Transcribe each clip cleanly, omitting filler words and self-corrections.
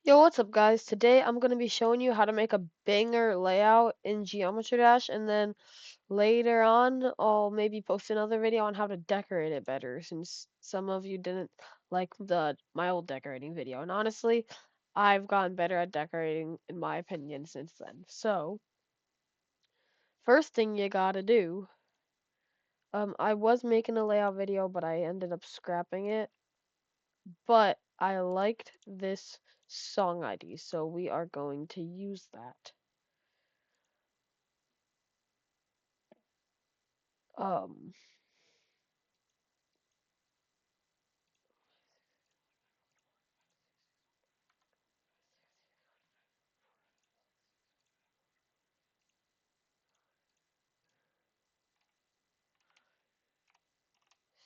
Yo, what's up guys? Today I'm going to be showing you how to make a banger layout in Geometry Dash, and then later on I'll maybe post another video on how to decorate it better, since some of you didn't like my old decorating video. And honestly, I've gotten better at decorating in my opinion since then. So, first thing you gotta do, I was making a layout video, but I ended up scrapping it. But I liked this song ID, so we are going to use that. Um,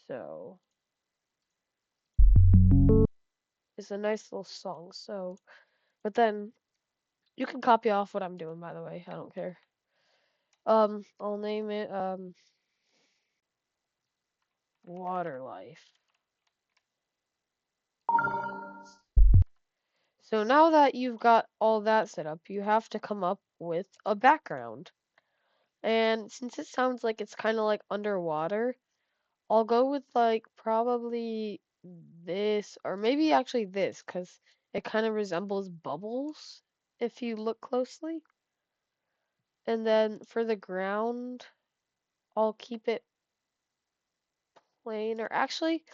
so it's a nice little song. So, but then you can copy off what I'm doing, by the way. I don't care. I'll name it Water Life. So now that you've got all that set up, you have to come up with a background. And since it sounds like it's kind of like underwater, I'll go with like probably this, or maybe actually this, because it kind of resembles bubbles if you look closely. And then for the ground, I'll keep it plain, or actually,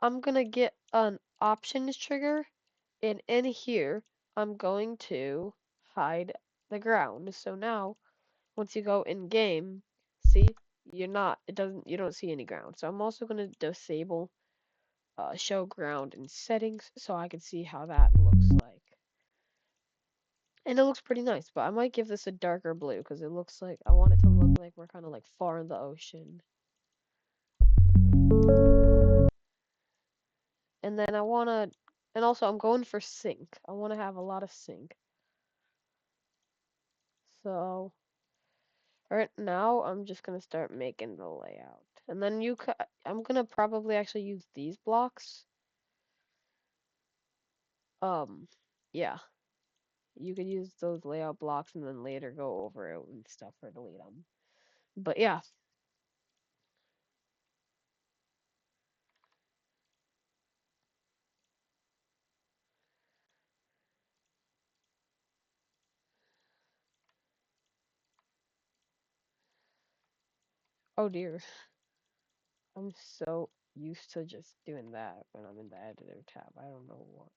I'm gonna get an options trigger, and in here, I'm going to hide the ground. So now, once you go in game, see, you don't see any ground. So I'm also gonna disable show ground in settings so I can see how that looks like. And it looks pretty nice, but I might give this a darker blue because it looks like I want it to look like we're kind of like far in the ocean. And then and also I'm going for sync. I want to have a lot of sync. So right now I'm just gonna start making the layout. And then I'm gonna probably actually use these blocks. Um, yeah, you could use those layout blocks and then later go over it and stuff or delete them. But yeah. Oh dear. I'm so used to just doing that when I'm in the editor tab. I don't know what.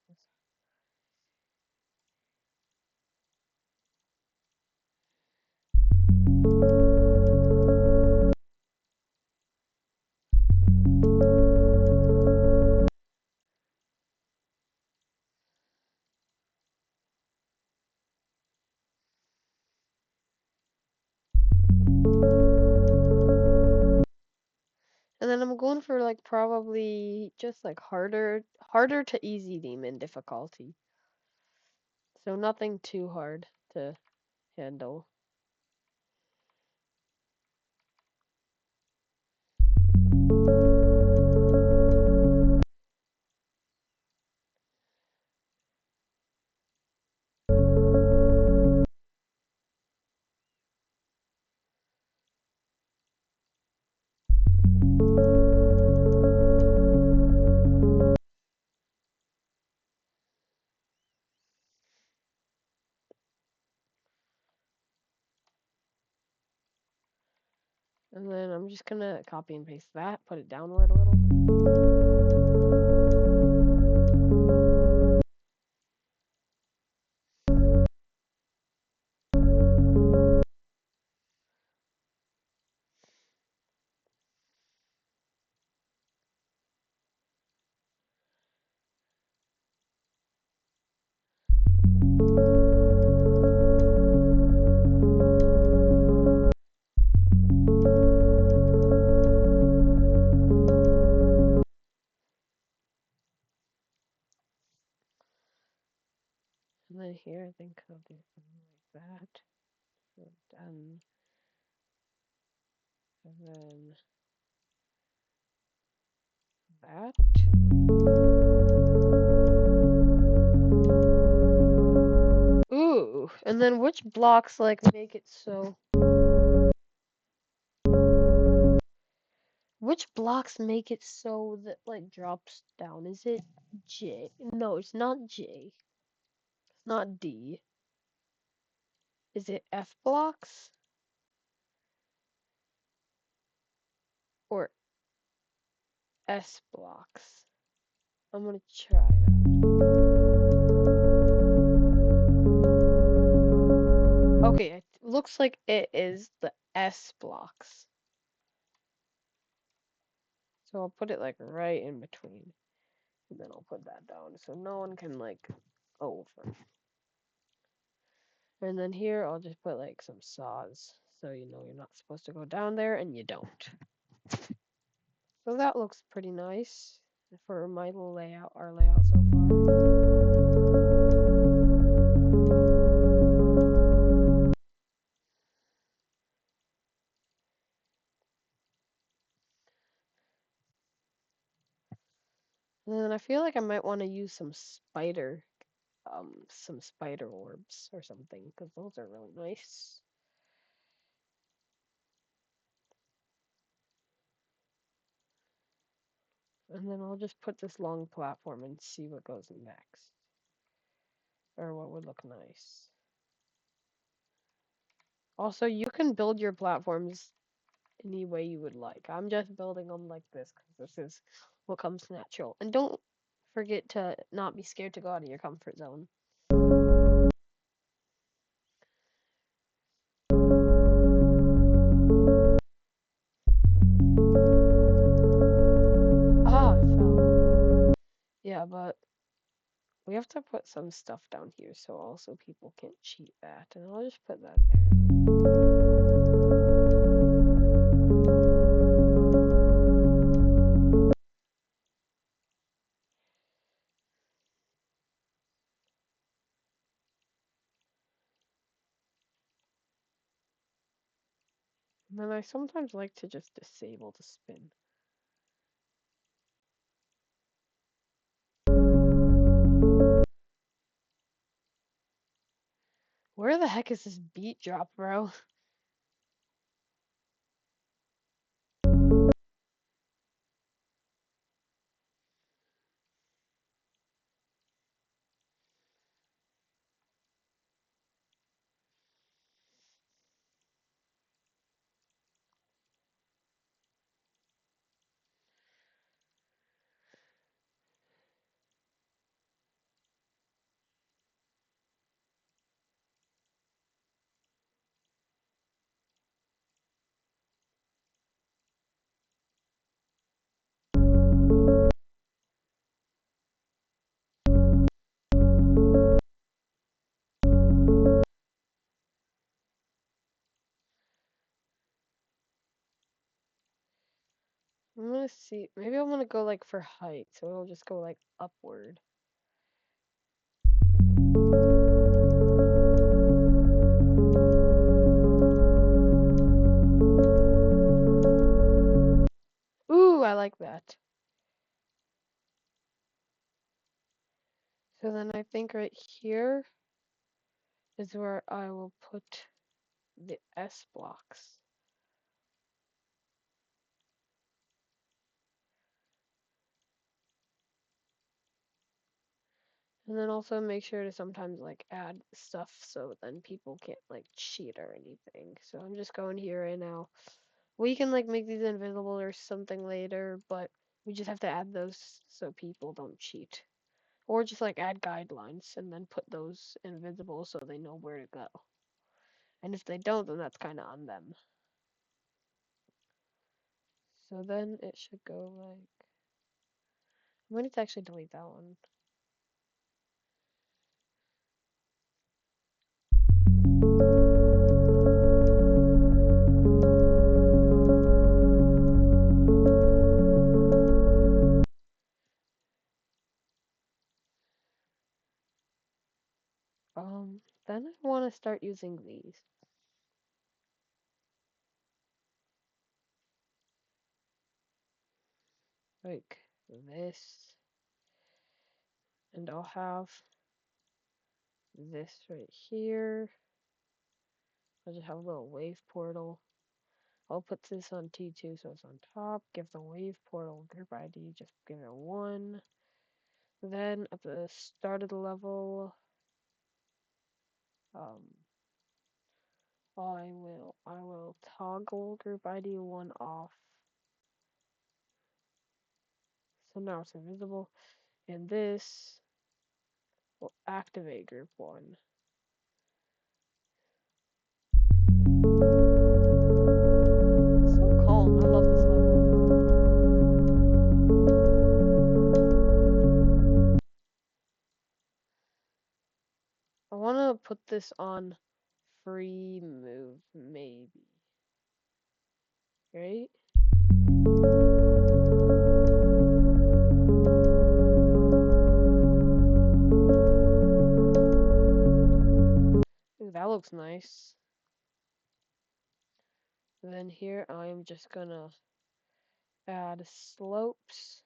And then I'm going for like probably just like harder to easy demon difficulty. So nothing too hard to handle. And then I'm just gonna copy and paste that, put it downward a little. And then here I think I'll do something like that. So done. And then that. And then which blocks like make it so? Which blocks make it so that like drops down? Is it J? No, it's not J. It's not D. Is it F blocks or S blocks? I'm gonna try it out. Okay, it looks like it is the S blocks. So I'll put it like right in between. And then I'll put that down so no one can like go over. And then here I'll just put like some saws so you know you're not supposed to go down there and you don't. So that looks pretty nice for my layout, our layout so far. And then I feel like I might want to use some spider orbs or something because those are really nice. And then I'll just put this long platform and see what goes next. Or what would look nice. Also, you can build your platforms any way you would like. I'm just building them like this because this is what comes natural. And don't forget to not be scared to go out of your comfort zone. Ah, it fell. Yeah, but we have to put some stuff down here so also people can't cheat that. And I'll just put that there. And then I sometimes like to just disable the spin. Where the heck is this beat drop, bro? I'm gonna see. Maybe I'm gonna go like for height, so it'll just go like upward. Ooh, I like that. So then I think right here is where I will put the S blocks. And then also make sure to sometimes like add stuff so then people can't like cheat or anything. So I'm just going here right now. We can like make these invisible or something later, but we just have to add those so people don't cheat. Or just like add guidelines and then put those invisible so they know where to go. And if they don't, then that's kind of on them. So then it should go like. I'm going to actually delete that one. Then I want to start using these. Like this. And I'll have this right here. I just have a little wave portal. I'll put this on T2 so it's on top. Give the wave portal group ID, just give it 1. Then at the start of the level, um, I will toggle group ID 1 off. So now it's invisible. And this will activate group 1. So calm. I love this level. I want to put this on free move, maybe. Right? Ooh, that looks nice. And then here I'm just gonna add slopes.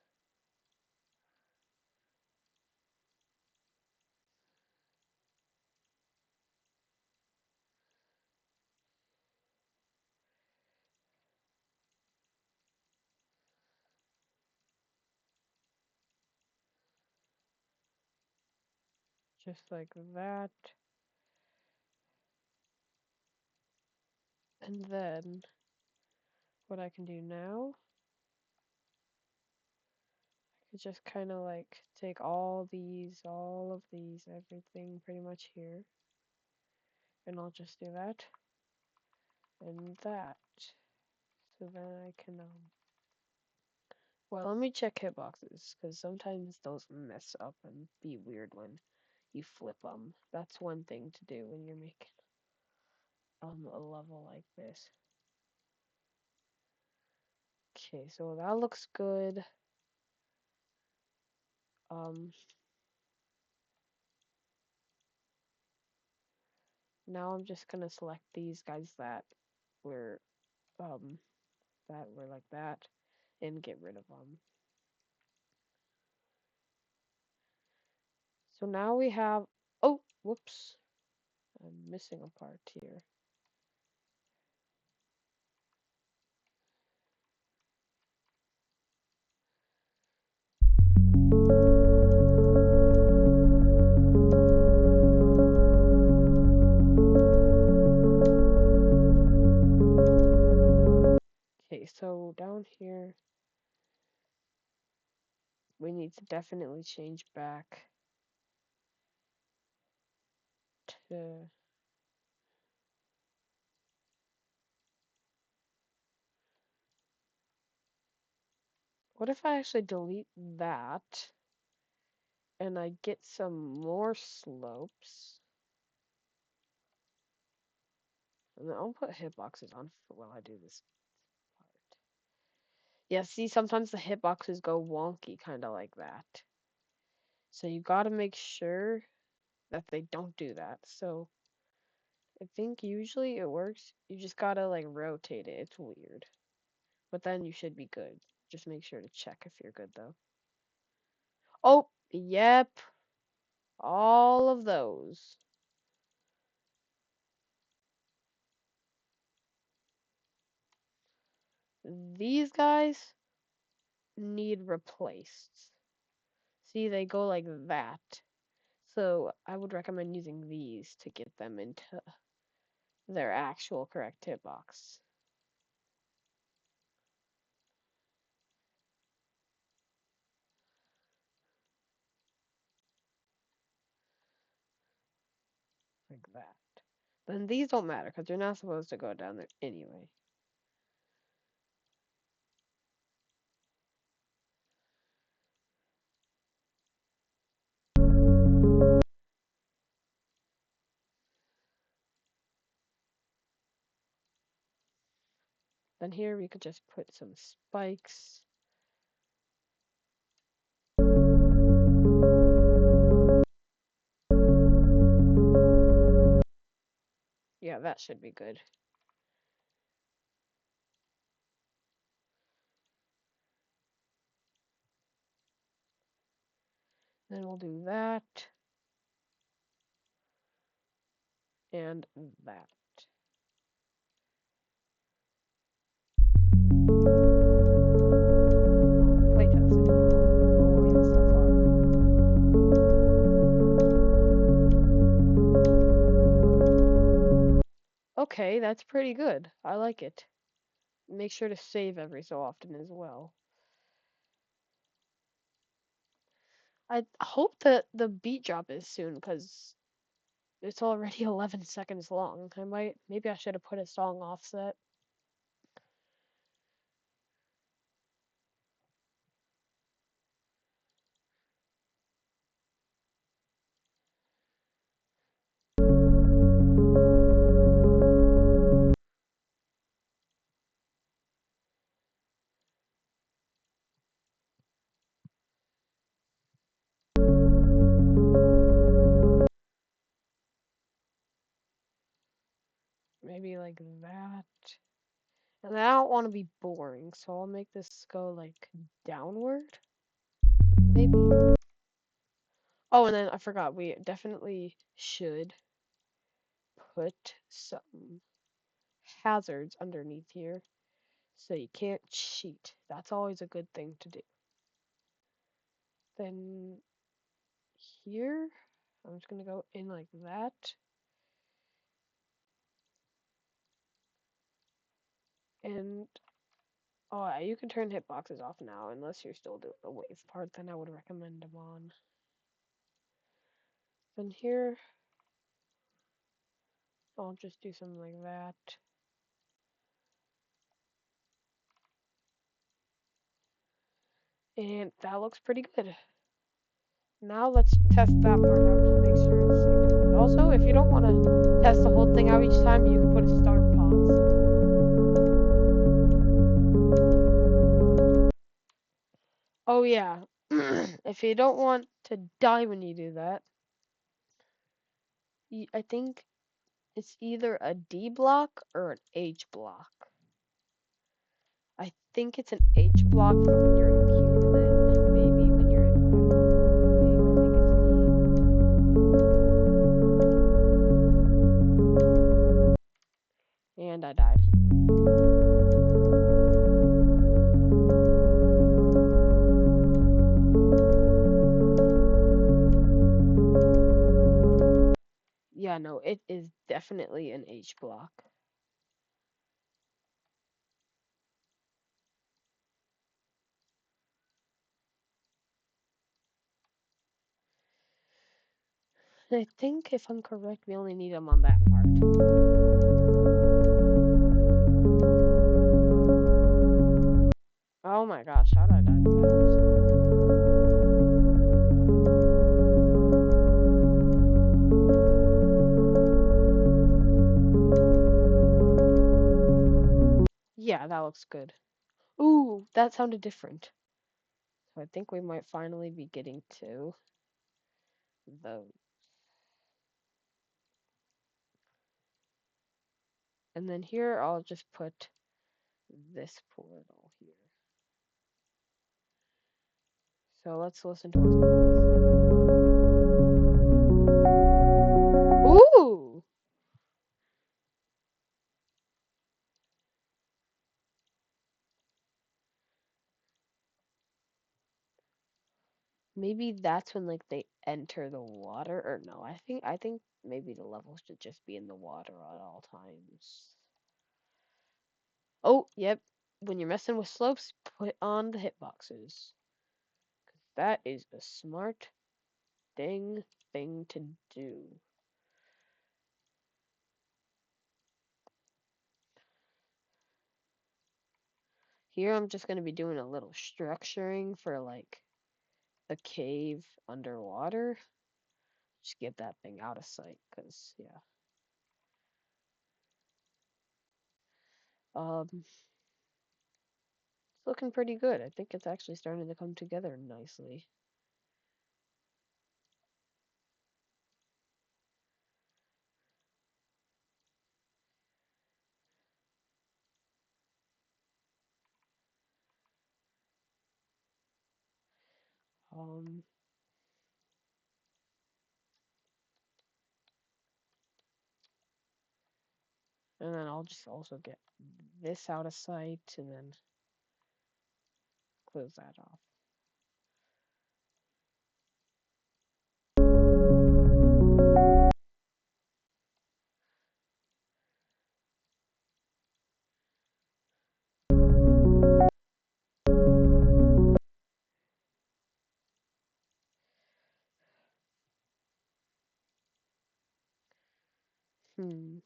Just like that. And then what I can do now, I could just kind of like take all of these, everything pretty much here. And I'll just do that and that. So then I can, well, let me check hitboxes, because sometimes those mess up and be weird when you flip them. That's one thing to do when you're making a level like this. Okay, so that looks good. Now I'm just gonna select these guys were um that were like that and get rid of them. So now we have, oh, whoops. I'm missing a part here. Okay, so down here we need to definitely change back to, what if I actually delete that and I get some more slopes? And then I'll put hitboxes on while I do this part. Yeah, see, sometimes the hitboxes go wonky, kind of like that. So you gotta make sure that they don't do that. So I think usually it works. You just gotta like rotate it. It's weird. But then you should be good. Just make sure to check if you're good though. Oh, yep. All of those. These guys need replaced. See, they go like that. So I would recommend using these to get them into their actual correct hitbox. Like that. Then these don't matter because they're not supposed to go down there anyway. Then here we could just put some spikes. Yeah, that should be good. Then we'll do that and that. Play test it now. Oh, yes, so far. Okay, that's pretty good. I like it. Make sure to save every so often as well. I hope that the beat drop is soon, because it's already 11 seconds long. Maybe I should have put a song offset. Maybe like that. And I don't want to be boring, so I'll make this go like downward. Maybe. Oh, and then I forgot, we definitely should put some hazards underneath here so you can't cheat. That's always a good thing to do. Then here, I'm just gonna go in like that. And oh, yeah, you can turn hitboxes off now unless you're still doing the wave part, then I would recommend them on. Then here, I'll just do something like that. And that looks pretty good. Now let's test that part out to make sure it's like different. Also, if you don't want to test the whole thing out each time, you can put a start pause. Oh yeah, if you don't want to die when you do that, I think it's either a D block or an H block. I think it's an H block for when you're in cube, and then maybe when you're in, wave, I think it's D. And I died. Yeah, no, it is definitely an H block. I think if I'm correct, we only need them on that part. Oh my gosh, how did I die to that? Yeah, that looks good. Ooh, that sounded different. So I think we might finally be getting to those. And then here, I'll just put this portal here. So let's listen to what's Ooh! Maybe that's when like they enter the water, or no, I think maybe the level should just be in the water at all times. Oh, yep. When you're messing with slopes, put on the hitboxes. That is a smart thing to do. Here I'm just going to be doing a little structuring for like a cave underwater. Just get that thing out of sight, cause yeah. It's looking pretty good. I think it's actually starting to come together nicely. Um, and then I'll just also get this out of sight, and then close that off. Hmm.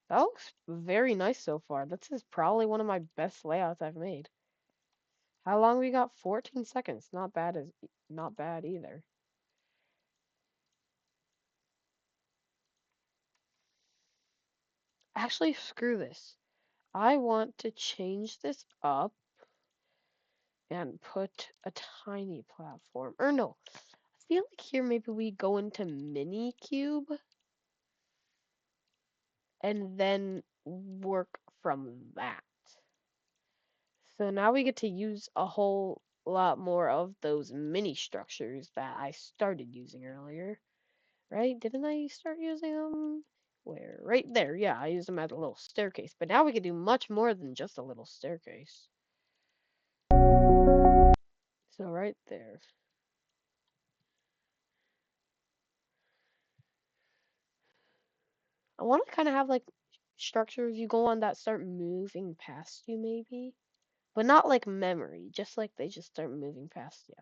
That looks very nice so far. This is probably one of my best layouts I've made. How long we got? 14 seconds. Not bad either. Actually, screw this. I want to change this up and put a tiny platform. Or no, I feel like here maybe we go into mini cube and then work from that. So now we get to use a whole lot more of those mini structures that I started using earlier, right? Didn't I start using them? Where? Right there. Yeah, I used them as a little staircase. But now we can do much more than just a little staircase. So right there. I want to kind of have like structures you go on that start moving past you, maybe, but not like memory, just like they just start moving past you.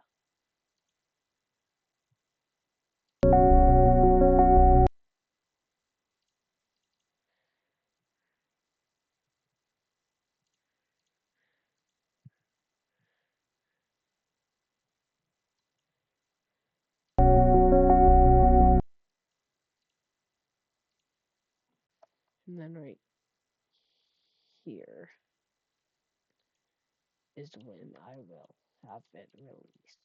And then right here is when I will have it released.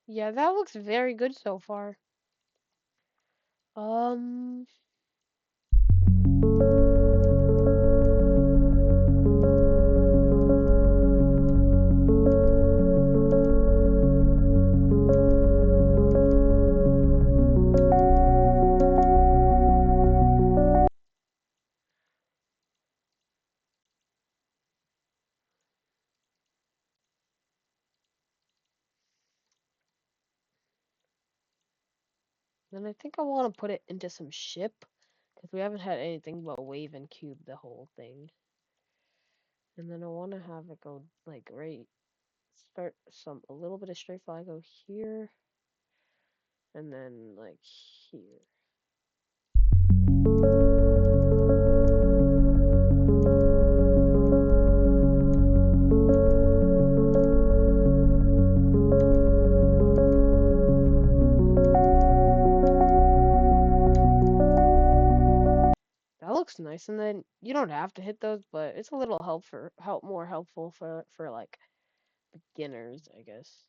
Yeah, that looks very good so far. Um, then I think I want to put it into some ship because we haven't had anything but wave and cube the whole thing. And then I want to have it go like right, start a little bit of strafe line go here, and then like here. That looks nice, and then you don't have to hit those, but it's a little more helpful for like beginners, I guess.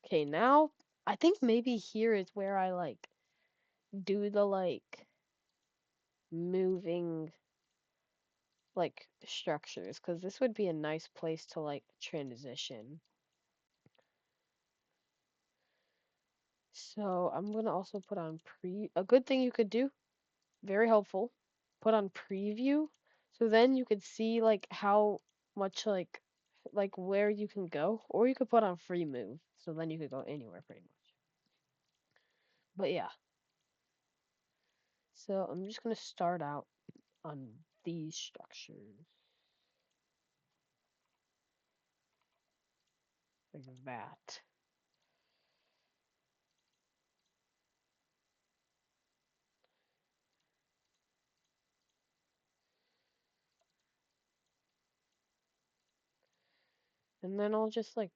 Okay, now I think maybe here is where I like do the like moving like structures, because this would be a nice place to like transition. So I'm gonna also put on a good thing you could do, very helpful, put on preview, so then you could see like how much like where you can go, or you could put on free move, so then you could go anywhere pretty much. But yeah, so I'm just gonna start out on these structures like that. And then I'll just like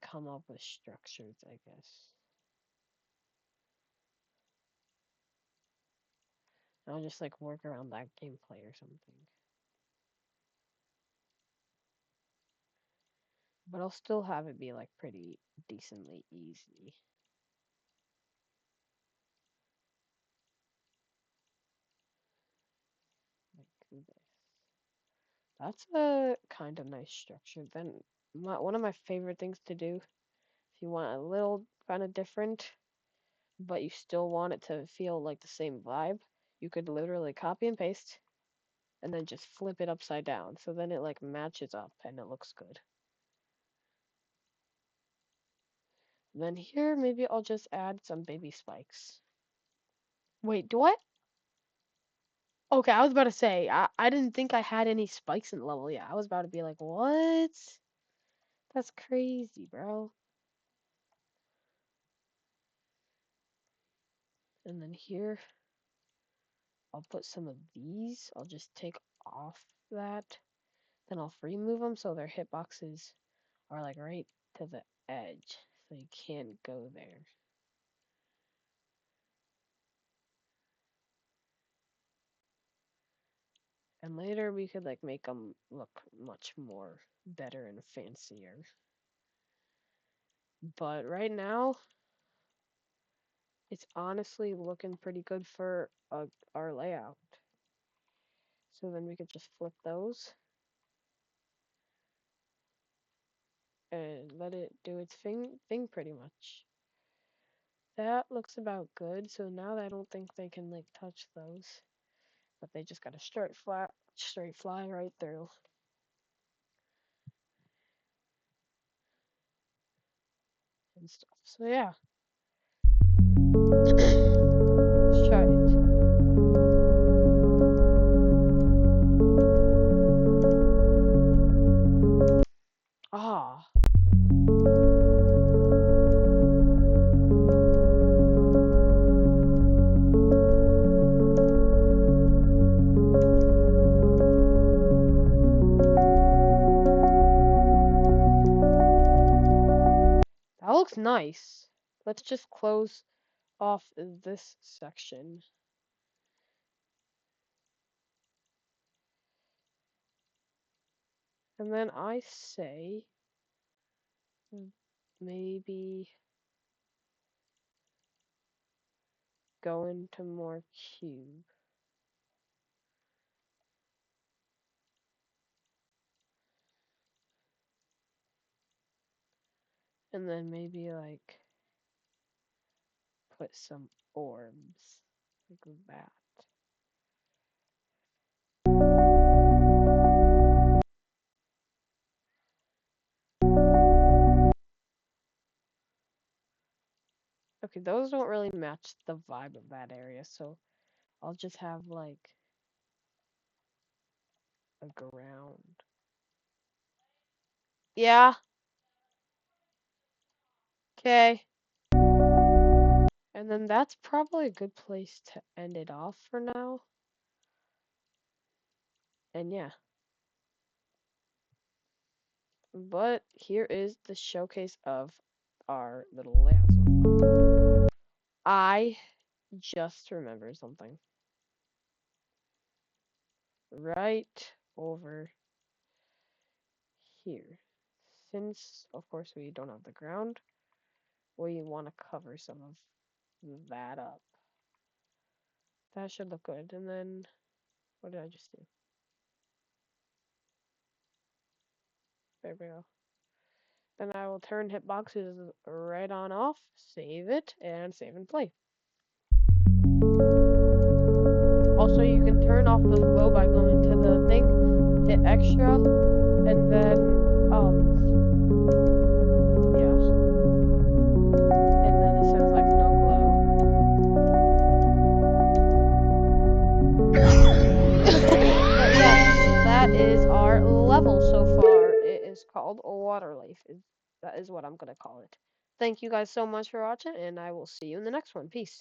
come up with structures, I guess. I'll just like work around that gameplay or something. But I'll still have it be like pretty decently easy. Like this. That's a kind of nice structure. Then one of my favorite things to do, if you want a little kind of different, but you still want it to feel like the same vibe, you could literally copy and paste and then just flip it upside down. So then it like matches up and it looks good. And then here, maybe I'll just add some baby spikes. Wait, do I? Okay, I was about to say, I didn't think I had any spikes in the level yet. I was about to be like, what? That's crazy, bro. And then here, I'll put some of these. I'll just take off that. Then I'll remove them so their hitboxes are like right to the edge. So you can't go there. And later we could like make them look much more better and fancier. But right now, it's honestly looking pretty good for our layout. So then we could just flip those and let it do its thing pretty much. That looks about good. So now I don't think they can like touch those, but they just got a straight fly right through. And stuff. So yeah. Let's try it. Ah. That looks nice. Let's just close off this section. And then I say maybe go into more cube. And then maybe like put some orbs like that. Okay, those don't really match the vibe of that area, so I'll just have like a ground. Yeah. Okay. And then that's probably a good place to end it off for now. And yeah. But here is the showcase of our little layout so far. I just remembered something. Right over here. Since, of course, we don't have the ground, we want to cover some of that up. That should look good. And then, what did I just do? There we go. Then I will turn hitboxes right on off, save it, and save and play. Also, you can turn off the flow by going to the thing, hit extra, and then, yeah. And then it says like no glow. But yes, that is our level so far. It is called Waterleaf. That is what I'm gonna call it. Thank you guys so much for watching, and I will see you in the next one. Peace.